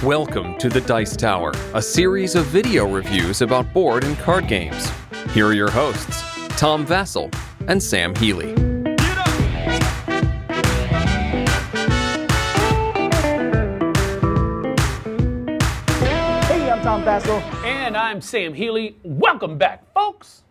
Welcome to the Dice Tower, a series of video reviews about board and card games. Here are your hosts, Tom Vassell and Sam Healy. Hey, I'm Tom Vassell. And I'm Sam Healy. Welcome back, folks.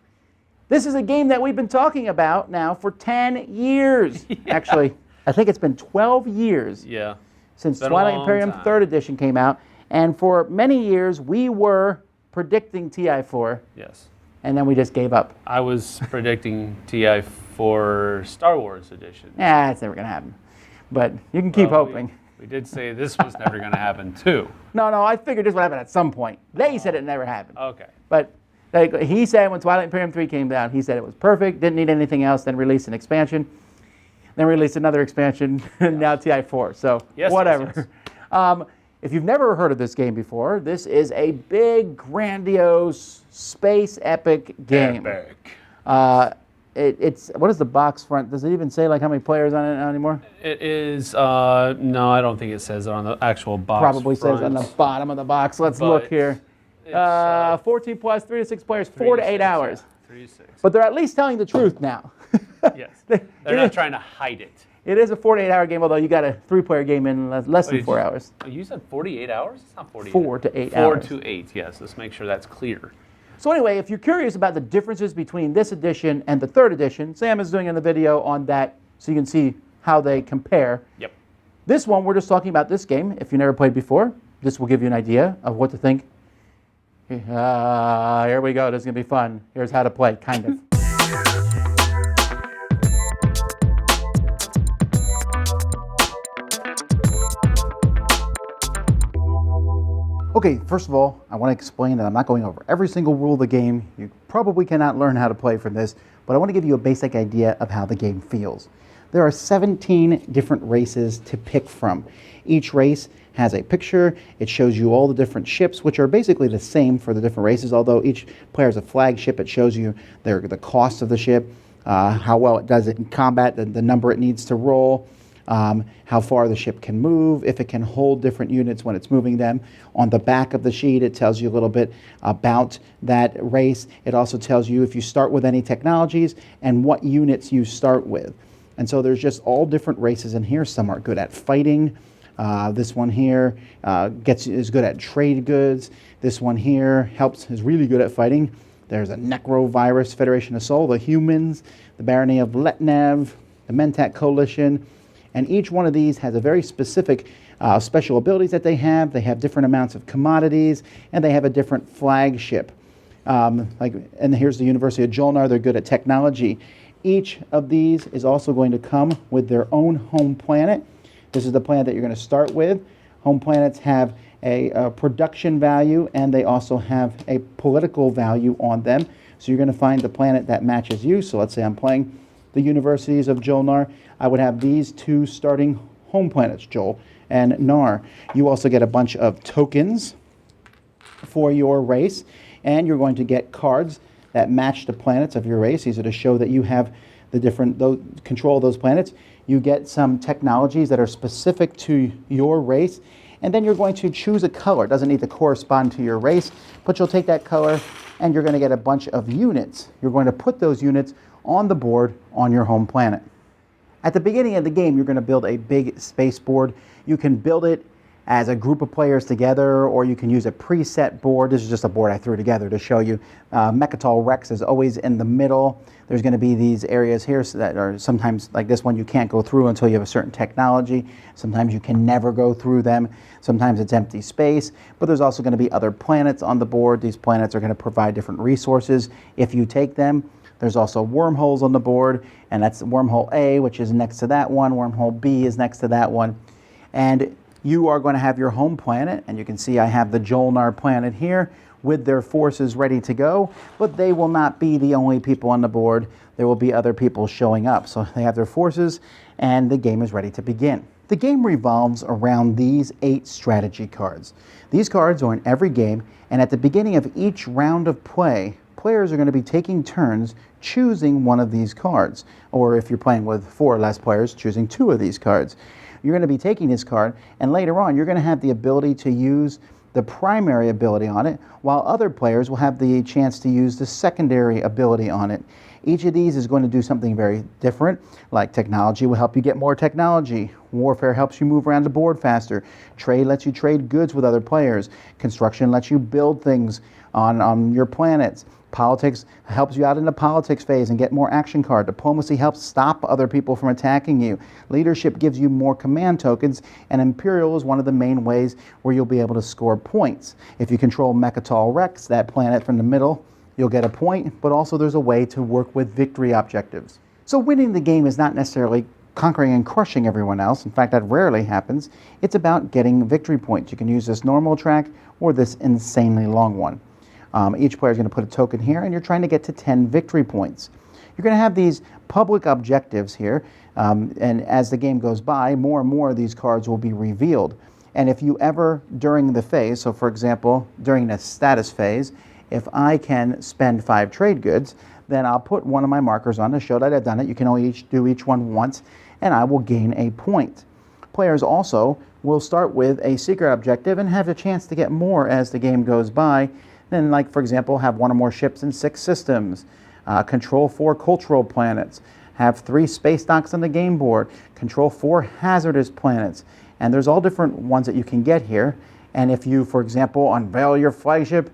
This is a game that we've been talking about now for 10 years. Yeah. Actually, I think it's been 12 years Yeah. since been a Twilight long Imperium time. 3rd edition came out. And for many years, we were predicting TI4, Yes. and then we just gave up. I was predicting TI for Star Wars edition. It's never going to happen. But you can keep Well, hoping. We did say this was never going to happen, too. No, I figured this would happen at some point. They said it never happened. Okay. But he said when Twilight Imperium 3 came down, he said it was perfect, didn't need anything else, then released an expansion, then released another expansion, and now TI4. So Yes, whatever. yes. If you've never heard of this game before, this is a big, grandiose, space epic game. It's what is the box front? Does it even say like how many players on it anymore? It is, no, I don't think it says it on the actual box. Probably says front. on the bottom of the box. Let's But look here. It's, 14 plus, 3 to 6 players, 3 4 to to 8 6, hours. Yeah, 3 to 6. But they're at least telling the truth now. Yes. They're not trying to hide it. It is a 48-hour game, although you got a 3-player game in less than 4 hours. Oh, you said 48 hours? It's not 48. 4 to 8 4 hours. to 8, yes. Let's make sure that's clear. So anyway, if you're curious about the differences between this edition and the 3rd edition, Sam is doing in the video on that so you can see how they compare. Yep. This one, we're just talking about this game. If you never played before, this will give you an idea of what to think. Here we go. This is going to be fun. Here's how to play, kind of. Okay, first of all, I want to explain that I'm not going over every single rule of the game. You probably cannot learn how to play from this, but I want to give you a basic idea of how the game feels. There are 17 different races to pick from. Each race has a picture. It shows you all the different ships, which are basically the same for the different races, although each player has a flagship. It shows you the cost of the ship, how well it does it in combat, the number it needs to roll, how far the ship can move, if it can hold different units when it's moving them. On the back of the sheet, it tells you a little bit about that race. It also tells you if you start with any technologies and what units you start with. And so there's just all different races in here. Some are good at fighting. This one here is good at trade goods. This one here is really good at fighting. There's a Necrovirus Federation of Sol, the humans, the Barony of Letnev, the Mentat Coalition. And each one of these has a very specific special abilities that they have. They have different amounts of commodities, and they have a different flagship. And here's the University of Jolnar. They're good at technology. Each of these is also going to come with their own home planet. This is the planet that you're going to start with. Home planets have a production value, and they also have a political value on them. So you're going to find the planet that matches you. So let's say I'm playing the Universities of Jolnar. I would have these two starting home planets, Jol and Nar. You also get a bunch of tokens for your race, and you're going to get cards that match the planets of your race. These are to show that you have control of those planets. You get some technologies that are specific to your race, and then you're going to choose a color. It doesn't need to correspond to your race, but you'll take that color and you're going to get a bunch of units. You're going to put those units on the board on your home planet. At the beginning of the game, you're going to build a big space board. You can build it as a group of players together, or you can use a preset board. This is just a board I threw together to show you. Mechatol Rex is always in the middle. There's going to be these areas here that are sometimes, like this one, you can't go through until you have a certain technology. Sometimes you can never go through them. Sometimes it's empty space. But there's also going to be other planets on the board. These planets are going to provide different resources if you take them. There's also wormholes on the board, and that's wormhole A, which is next to that one. Wormhole B is next to that one. And you are going to have your home planet, and you can see I have the Jolnar planet here with their forces ready to go, but they will not be the only people on the board. There will be other people showing up. So they have their forces, and the game is ready to begin. The game revolves around these 8 strategy cards. These cards are in every game, and at the beginning of each round of play, players are going to be taking turns choosing one of these cards. Or if you're playing with 4 or less players, choosing 2 of these cards. You're going to be taking this card, and later on you're going to have the ability to use the primary ability on it, while other players will have the chance to use the secondary ability on it. Each of these is going to do something very different, like technology will help you get more technology. Warfare helps you move around the board faster. Trade lets you trade goods with other players. Construction lets you build things on your planets. Politics helps you out in the politics phase and get more action card. Diplomacy helps stop other people from attacking you. Leadership gives you more command tokens, and Imperial is one of the main ways where you'll be able to score points. If you control Mechatol Rex, that planet from the middle, you'll get a point, but also there's a way to work with victory objectives. So winning the game is not necessarily conquering and crushing everyone else. In fact, that rarely happens. It's about getting victory points. You can use this normal track or this insanely long one. Each player is going to put a token here, and you're trying to get to 10 victory points. You're going to have these public objectives here, and as the game goes by, more and more of these cards will be revealed. And if you ever, during the phase, so for example, during the status phase, if I can spend 5 trade goods, then I'll put one of my markers on to show that I've done it. You can only do each one once, and I will gain a point. Players also will start with a secret objective and have a chance to get more as the game goes by. Then, like for example, have 1 or more ships in 6 systems, control 4 cultural planets, have 3 space docks on the game board, control 4 hazardous planets, and there's all different ones that you can get here. And if you, for example, unveil your flagship,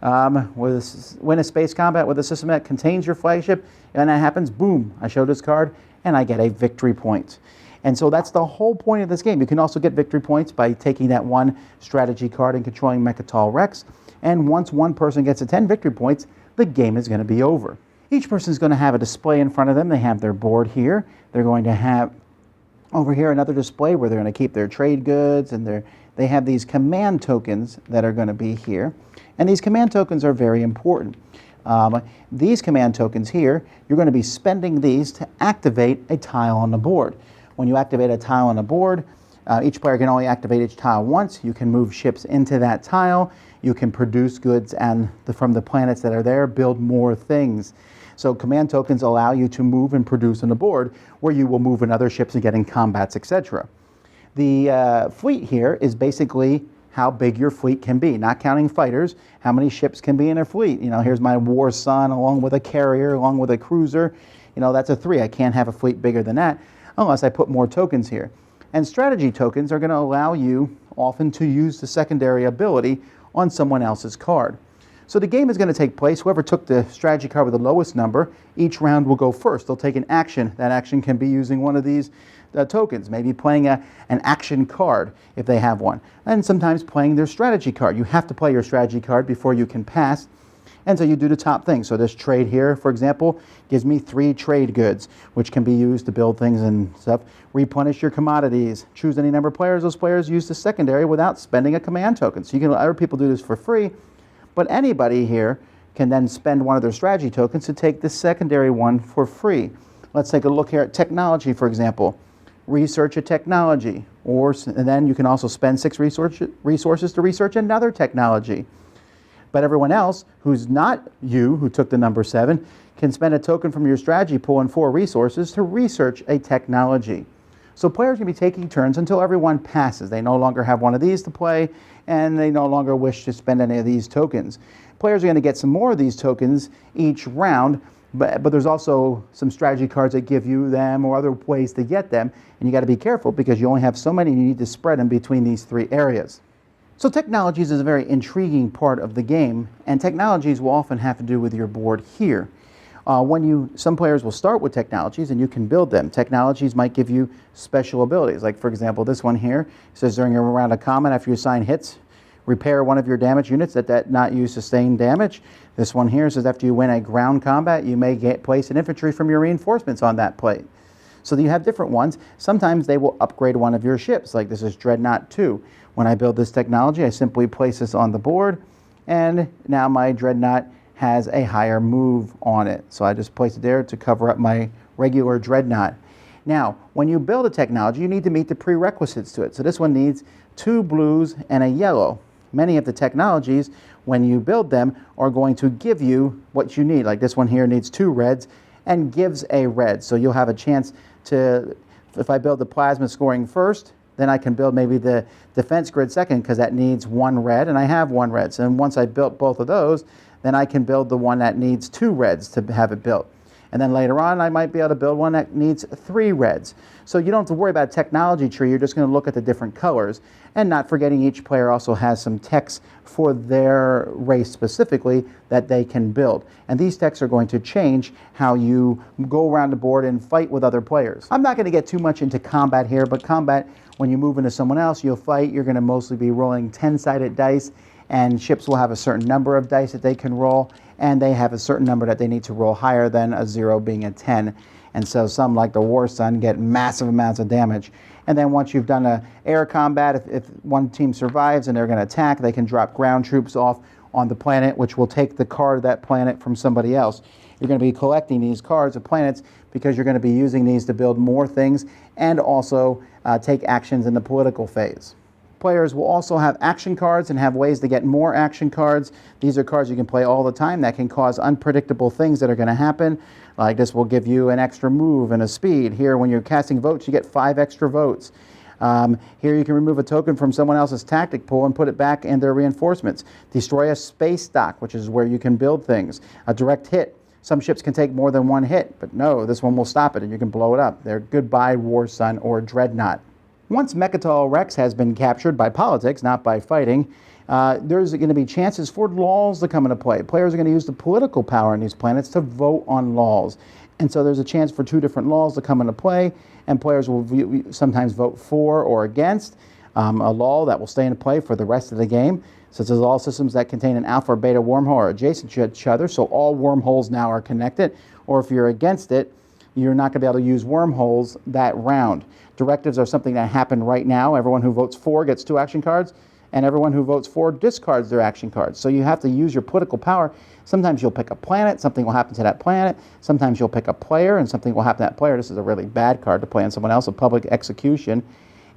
win a space combat with a system that contains your flagship, and that happens, boom, I show this card, and I get a victory point. And so that's the whole point of this game. You can also get victory points by taking that 1 strategy card and controlling Mechatol Rex. And once one person gets to 10 victory points, the game is going to be over. Each person is going to have a display in front of them. They have their board here. They're going to have over here another display where they're going to keep their trade goods, and they have these command tokens that are going to be here. And these command tokens are very important. These command tokens here, you're going to be spending these to activate a tile on the board. When you activate a tile on the board, each player can only activate each tile once. You can move ships into that tile. You can produce goods and from the planets that are there, build more things. So command tokens allow you to move and produce on the board, where you will move in other ships and get in combats, etc. The fleet here is basically how big your fleet can be, not counting fighters, how many ships can be in a fleet. You know, here's my War Sun along with a carrier, along with a cruiser. You know, that's a 3. I can't have a fleet bigger than that unless I put more tokens here. And strategy tokens are going to allow you often to use the secondary ability on someone else's card. So the game is going to take place. Whoever took the strategy card with the lowest number, each round will go first. They'll take an action. That action can be using one of these tokens, maybe playing an action card if they have one, and sometimes playing their strategy card. You have to play your strategy card before you can pass. And so you do the top thing. So this trade here, for example, gives me 3 trade goods, which can be used to build things and stuff. Replenish your commodities. Choose any number of players. Those players use the secondary without spending a command token. So you can let other people do this for free, but anybody here can then spend one of their strategy tokens to take the secondary one for free. Let's take a look here at technology, for example. Research a technology, and then you can also spend 6 resources to research another technology. But everyone else who's not you, who took the number 7, can spend a token from your strategy pool and 4 resources to research a technology. So players can be taking turns until everyone passes. They no longer have one of these to play, and they no longer wish to spend any of these tokens. Players are going to get some more of these tokens each round, but there's also some strategy cards that give you them or other ways to get them, and you got to be careful because you only have so many and you need to spread them between these 3 areas. So technologies is a very intriguing part of the game, and technologies will often have to do with your board here. Some players will start with technologies and you can build them. Technologies might give you special abilities. Like for example, this one here says during a round of combat, after you assign hits, repair one of your damage units that not use sustained damage. This one here says after you win a ground combat, you may place an infantry from your reinforcements on that plate. So you have different ones. Sometimes they will upgrade one of your ships, like this is Dreadnought 2. When I build this technology, I simply place this on the board, and now my Dreadnought has a higher move on it. So I just place it there to cover up my regular Dreadnought. Now, when you build a technology, you need to meet the prerequisites to it. So this one needs 2 blues and a yellow. many of the technologies, when you build them, are going to give you what you need. Like this one here needs 2 reds and gives a red. So you'll have a chance to, if I build the plasma scoring first, then I can build maybe the defense grid second because that needs 1 red and I have 1 red. So once I built both of those, then I can build the one that needs 2 reds to have it built. And then later on, I might be able to build one that needs 3 reds. So you don't have to worry about a technology tree. You're just going to look at the different colors. And not forgetting each player also has some techs for their race specifically that they can build. And these techs are going to change how you go around the board and fight with other players. I'm not going to get too much into combat here, but combat, when you move into someone else, you'll fight. You're going to mostly be rolling 10-sided dice, and ships will have a certain number of dice that they can roll, and they have a certain number that they need to roll higher than a 0 being a 10. And so some, like the War Sun, get massive amounts of damage. And then once you've done a air combat, if one team survives and they're going to attack, they can drop ground troops off on the planet, which will take the card of that planet from somebody else. You're going to be collecting these cards of planets because you're going to be using these to build more things and also take actions in the political phase. Players will also have action cards and have ways to get more action cards. These are cards you can play all the time that can cause unpredictable things that are going to happen. Like this will give you an extra move and a speed. Here, when you're casting votes, you get 5 extra votes. Here you can remove a token from someone else's tactic pool and put it back in their reinforcements. Destroy a space dock, which is where you can build things. A direct hit. Some ships can take more than 1 hit, but no, this one will stop it and you can blow it up. They're Goodbye War Sun or Dreadnought. Once Mechatol Rex has been captured by politics, not by fighting, there's going to be chances for laws to come into play. Players are going to use the political power in these planets to vote on laws. And so there's a chance for 2 different laws to come into play, and players will sometimes vote for or against a law that will stay in play for the rest of the game, such as all systems that contain an alpha or beta wormhole are adjacent to each other, so all wormholes now are connected. Or if you're against it, you're not going to be able to use wormholes that round. Directives are something that happen right now. Everyone who votes for gets 2 action cards, and everyone who votes for discards their action cards. So you have to use your political power. Sometimes you'll pick a planet, something will happen to that planet. Sometimes you'll pick a player, and something will happen to that player. This is a really bad card to play on someone else, a public execution.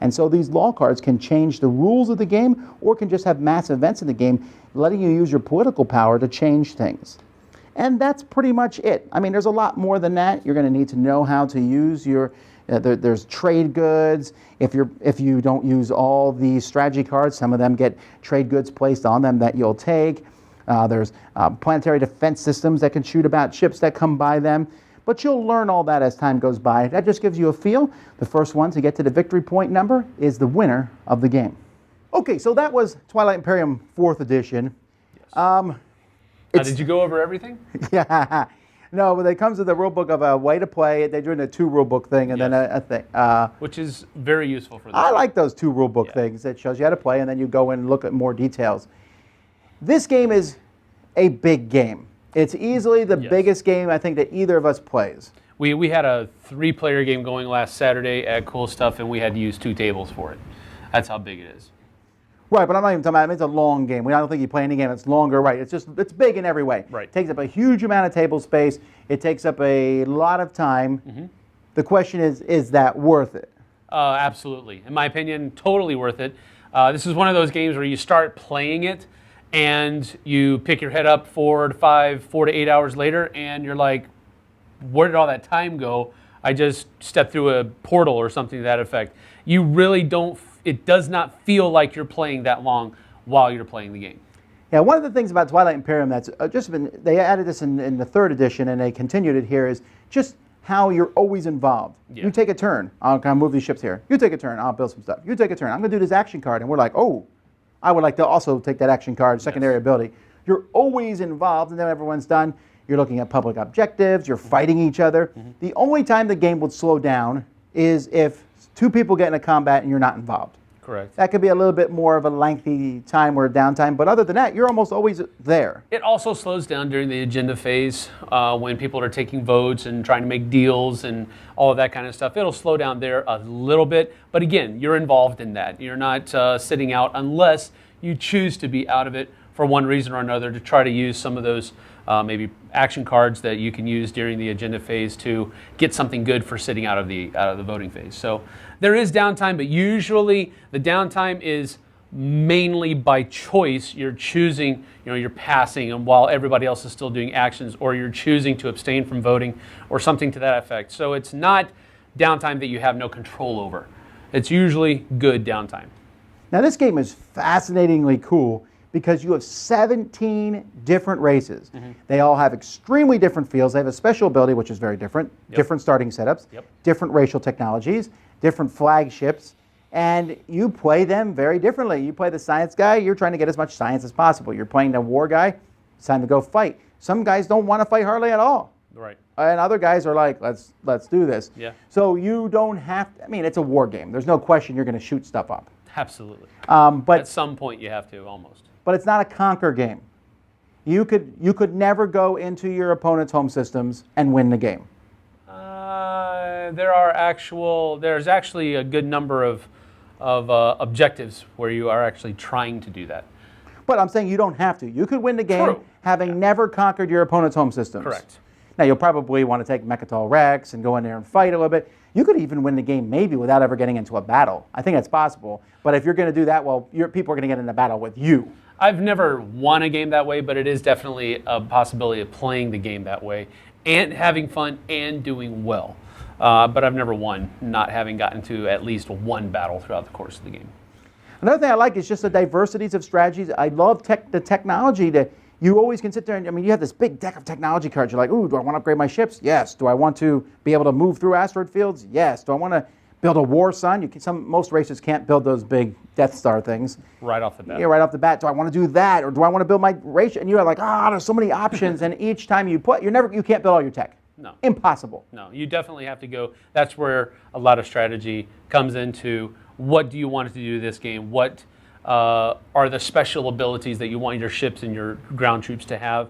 And so these law cards can change the rules of the game or can just have massive events in the game, letting you use your political power to change things. And that's pretty much it. I mean, there's a lot more than that. You're going to need to know how to use your... there's trade goods. If you don't use all the strategy cards, some of them get trade goods placed on them that you'll take. There's planetary defense systems that can shoot about ships that come by them. But you'll learn all that as time goes by. That just gives you a feel. The first one to get to the victory point number is the winner of the game. Okay, so that was Twilight Imperium 4th edition. Yes. Did you go over everything? Yeah. No, but it comes with a rule book of a way to play. They're doing a 2 rule book thing and then a thing. Which is very useful for them. I like those 2 rule book things. It shows you how to play and then you go in and look at more details. This game is a big game. It's easily the biggest game I think that either of us plays. We had a 3-player game going last Saturday at Cool Stuff, and we had to use 2 tables for it. That's how big it is. Right, but I'm not even talking about, I mean, it's a long game. I don't think you play any game that's longer, right? It's big in every way. Right. It takes up a huge amount of table space. It takes up a lot of time. Mm-hmm. The question is that worth it? Absolutely. In my opinion, totally worth it. This is one of those games where you start playing it, and you pick your head up 4 to 8 hours later, and you're like, where did all that time go? I just stepped through a portal or something to that effect. You really don't, it does not feel like you're playing that long while you're playing the game. Yeah, one of the things about Twilight Imperium that's just been, they added this in the 3rd edition and they continued it here, is just how you're always involved. Yeah. You take a turn, I'll kind of move these ships here. You take a turn, I'll build some stuff. You take a turn, I'm going to do this action card. And we're like, oh, I would like to also take that action card, secondary ability. You're always involved, and then everyone's done. You're looking at public objectives, you're fighting each other. Mm-hmm. The only time the game would slow down is if 2 people get in a combat and you're not involved. Correct. That could be a little bit more of a lengthy time or downtime, but other than that, you're almost always there. It also slows down during the agenda phase when people are taking votes and trying to make deals and all of that kind of stuff. It'll slow down there a little bit, but again, you're involved in that. You're not sitting out unless you choose to be out of it for one reason or another to try to use some of those maybe action cards that you can use during the agenda phase to get something good for sitting out of the voting phase. So there is downtime, but usually the downtime is mainly by choice. You're choosing, you're passing, and while everybody else is still doing actions, or you're choosing to abstain from voting, or something to that effect. So it's not downtime that you have no control over. It's usually good downtime. Now this game is fascinatingly cool because you have 17 different races. They all have extremely different feels. They have a special ability, which is very different, different starting setups, different racial technologies, different flagships, and you play them very differently. You play the science guy, you're trying to get as much science as possible. You're playing the war guy, it's time to go fight. Some guys don't want to fight hardly at all. Right. And other guys are like, let's do this. Yeah. So you don't have to, I mean, it's a war game. There's no question you're going to shoot stuff up. Absolutely. But at some point you have to, almost. But it's not a conquer game. You could never go into your opponent's home systems and win the game. There's actually a good number of objectives where you are actually trying to do that. But I'm saying you don't have to. You could win the game having never conquered your opponent's home systems. Correct. Now, you'll probably want to take Mechatol Rex and go in there and fight a little bit. You could even win the game maybe without ever getting into a battle. I think that's possible. But if you're going to do that, well, people are going to get in a battle with you. I've never won a game that way, but it is definitely a possibility of playing the game that way and having fun and doing well. But I've never won, not having gotten to at least one battle throughout the course of the game. Another thing I like is just the diversities of strategies. I love the technology that you always can sit there and, I mean, you have this big deck of technology cards. You're like, ooh, do I want to upgrade my ships? Yes. Do I want to be able to move through asteroid fields? Yes. Do I want to build a war sun? Most races can't build those big Death Star things. Right off the bat. Yeah, right off the bat. Do I want to do that? Or do I want to build my race? And you're like, there's so many options. And each time you put, you can't build all your tech. No. Impossible. No, you definitely have to go. That's where a lot of strategy comes into. What do you want to do this game? What are the special abilities that you want your ships and your ground troops to have?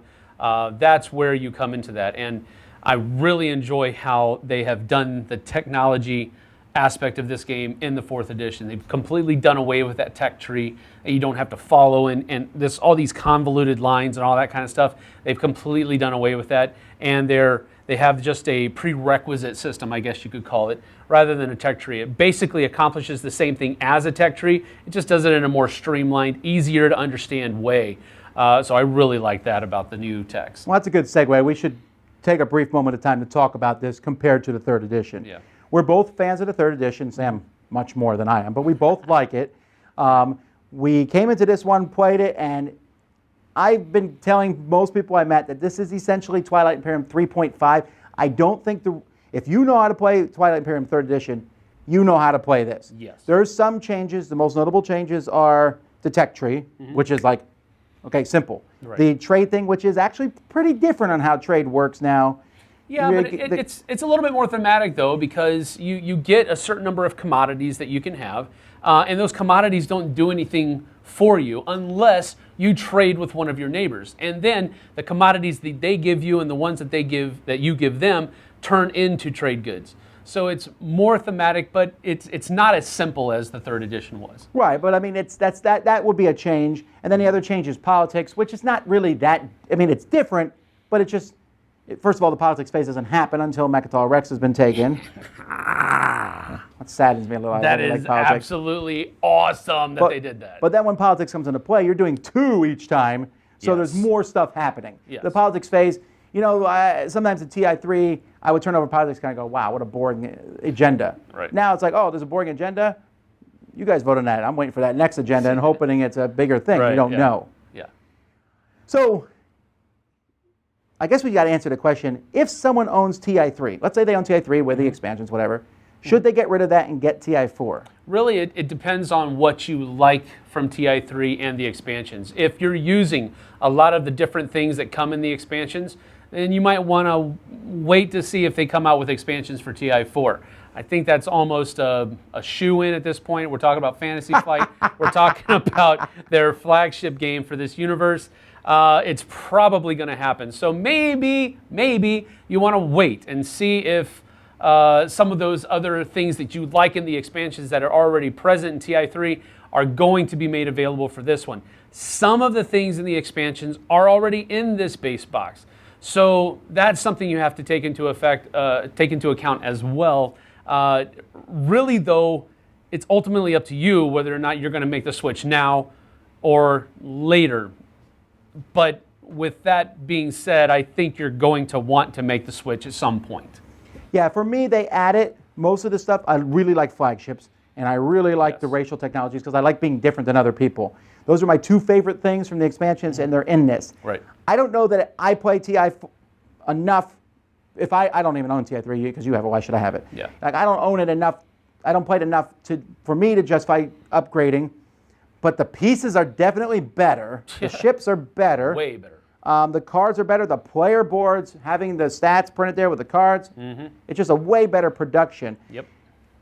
That's where you come into that. And I really enjoy how they have done the technology aspect of this game in the 4th edition. They've completely done away with that tech tree that you don't have to follow and all these convoluted lines and all that kind of stuff. They've completely done away with that. And they have just a prerequisite system, I guess you could call it, rather than a tech tree. It basically accomplishes the same thing as a tech tree. It just does it in a more streamlined, easier to understand way. So I really like that about the new text. Well, that's a good segue. We should take a brief moment of time to talk about this compared to the 3rd edition. Yeah. We're both fans of the 3rd edition. Sam, much more than I am, but we both like it. We came into this one, played it, and I've been telling most people I met that this is essentially Twilight Imperium 3.5. I don't think if you know how to play Twilight Imperium 3rd edition, you know how to play this. Yes. There's some changes. The most notable changes are the tech tree, which is like, okay, simple. Right. The trade thing, which is actually pretty different on how trade works now. Yeah, but it's a little bit more thematic, though, because you get a certain number of commodities that you can have, and those commodities don't do anything for you unless you trade with one of your neighbors. And then the commodities that they give you and the ones that you give them turn into trade goods. So it's more thematic, but it's not as simple as the 3rd edition was. Right, but I mean, that would be a change. And then the other change is politics, which is not really that, I mean, it's different, but it's just, first of all, the politics phase doesn't happen until Mechatol Rex has been taken. That saddens me a little. That is absolutely awesome that they did that. But then when politics comes into play, you're doing 2 each time, so there's more stuff happening. Yes. The politics phase, sometimes at TI3, I would turn over politics and kind of go, wow, what a boring agenda. Right. Now it's like, oh, there's a boring agenda? You guys vote on that. I'm waiting for that next agenda and hoping it's a bigger thing. Right, you don't know. Yeah. So I guess we got to answer the question, if someone owns TI3, let's say they own TI3 with the expansions, whatever, should they get rid of that and get TI4? Really, it depends on what you like from TI3 and the expansions. If you're using a lot of the different things that come in the expansions, then you might want to wait to see if they come out with expansions for TI4. I think that's almost a shoe-in at this point. We're talking about Fantasy Flight. We're talking about their flagship game for this universe. It's probably going to happen. So maybe you want to wait and see if some of those other things that you like in the expansions that are already present in TI3 are going to be made available for this one. Some of the things in the expansions are already in this base box. So that's something you have to take into account as well. Really, though, it's ultimately up to you whether or not you're going to make the switch now or later. But with that being said, I think you're going to want to make the switch at some point. Yeah, for me, they added most of the stuff. I really like flagships, and I really like the racial technologies because I like being different than other people. Those are my two favorite things from the expansions, and they're in this. Right. I don't know that I play TI enough. If I don't even own TI3 because you have it, why should I have it? Yeah. Like I don't own it enough. I don't play it enough for me to justify upgrading. But the pieces are definitely better. The ships are better. Way better. The cards are better. The player boards, having the stats printed there with the cards, it's just a way better production. Yep.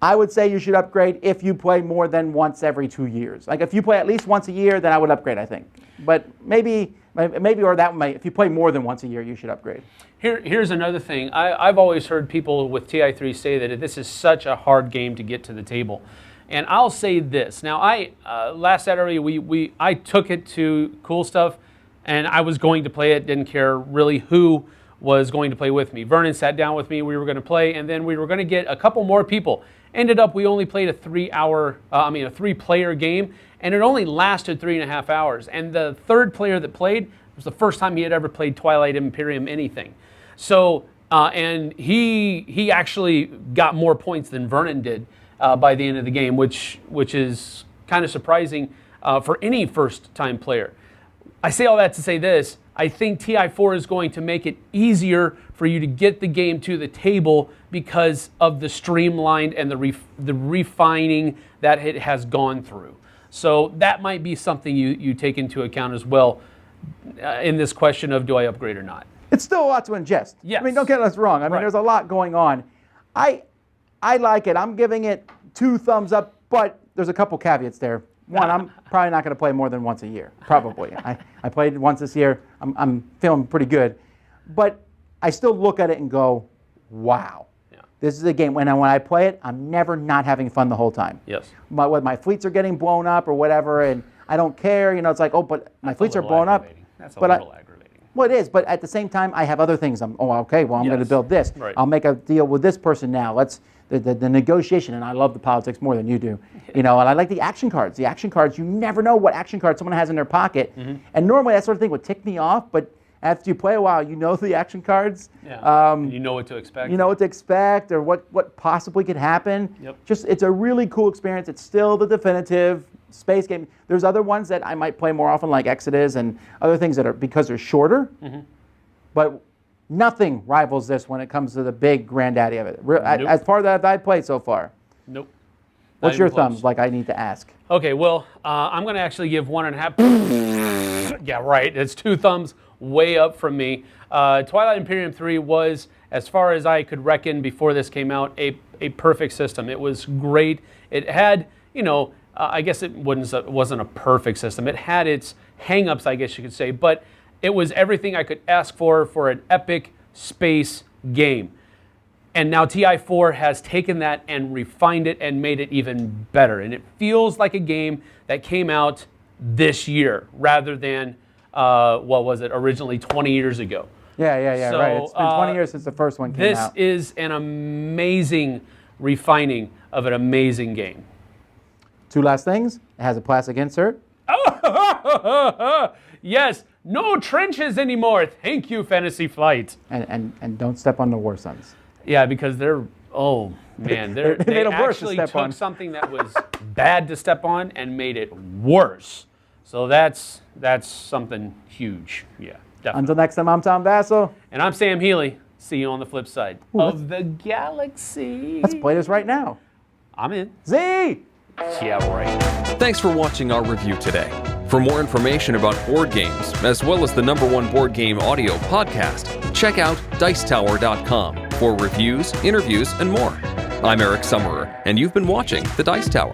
I would say you should upgrade if you play more than once every 2 years. Like if you play at least once a year, then I would upgrade, I think. But maybe or that might, if you play more than once a year, you should upgrade. Here's another thing. I've always heard people with TI3 say that this is such a hard game to get to the table. And I'll say this. Now, last Saturday, I took it to Cool Stuff, and I was going to play it, didn't care really who was going to play with me. Vernon sat down with me, we were going to play, and then we were going to get a couple more people. Ended up, we only played a 3-player game, and it only lasted 3.5 hours. And the third player that played, it was the first time he had ever played Twilight Imperium anything. So, and he actually got more points than Vernon did by the end of the game, which is kind of surprising for any first-time player. I say all that to say this. I think TI4 is going to make it easier for you to get the game to the table because of the streamlined and the refining that it has gone through. So that might be something you take into account as well in this question of do I upgrade or not. It's still a lot to ingest. Yes. I mean, don't get us wrong. I mean, there's a lot going on. I like it. I'm giving it 2 thumbs up, but there's a couple caveats there. One, I'm probably not going to play more than once a year, probably. I played once this year. I'm feeling pretty good. But I still look at it and go, wow. Yeah. This is a game. When I play it, I'm never not having fun the whole time. Yes. My fleets are getting blown up or whatever, and I don't care. You know, it's like, oh, but my fleets are blown up. That's a little aggravating. Well, it is, but at the same time, I have other things. I'm going to build this. Right. I'll make a deal with this person now. The negotiation, and I love the politics more than you do. You know, and I like the action cards. The action cards, you never know what action card someone has in their pocket. And normally that sort of thing would tick me off, but after you play a while, you know the action cards. Yeah. You know what to expect. You know what to expect or what possibly could happen. Yep. It's a really cool experience. It's still the definitive space game. There's other ones that I might play more often, like Exodus and other things that are because they're shorter. But nothing rivals this when it comes to the big granddaddy of it. Nope. As far as I've played so far. Nope. What's your thumbs? Like I need to ask. Okay, well, I'm going to actually give 1.5. Yeah, right. It's 2 thumbs way up from me. Twilight Imperium 3 was, as far as I could reckon before this came out, a perfect system. It was great. It had, I guess it wasn't a perfect system. It had its hang-ups, I guess you could say, but it was everything I could ask for an epic space game. And now TI4 has taken that and refined it and made it even better. And it feels like a game that came out this year rather than, originally 20 years ago. Yeah, So, right. It's been 20 years since the first one came out. This is an amazing refining of an amazing game. 2 last things. It has a plastic insert. Yes, no trenches anymore. Thank you, Fantasy Flight. And don't step on the War Suns. Yeah, because they actually took something that was bad to step on and made it worse. So that's something huge. Yeah, definitely. Until next time, I'm Tom Vassell. And I'm Sam Healy. See you on the flip side of the galaxy. Let's play this right now. I'm in. Z! Yeah, right. Thanks for watching our review today. For more information about board games, as well as the #1 board game audio podcast, check out Dicetower.com for reviews, interviews, and more. I'm Eric Summerer, and you've been watching The Dice Tower.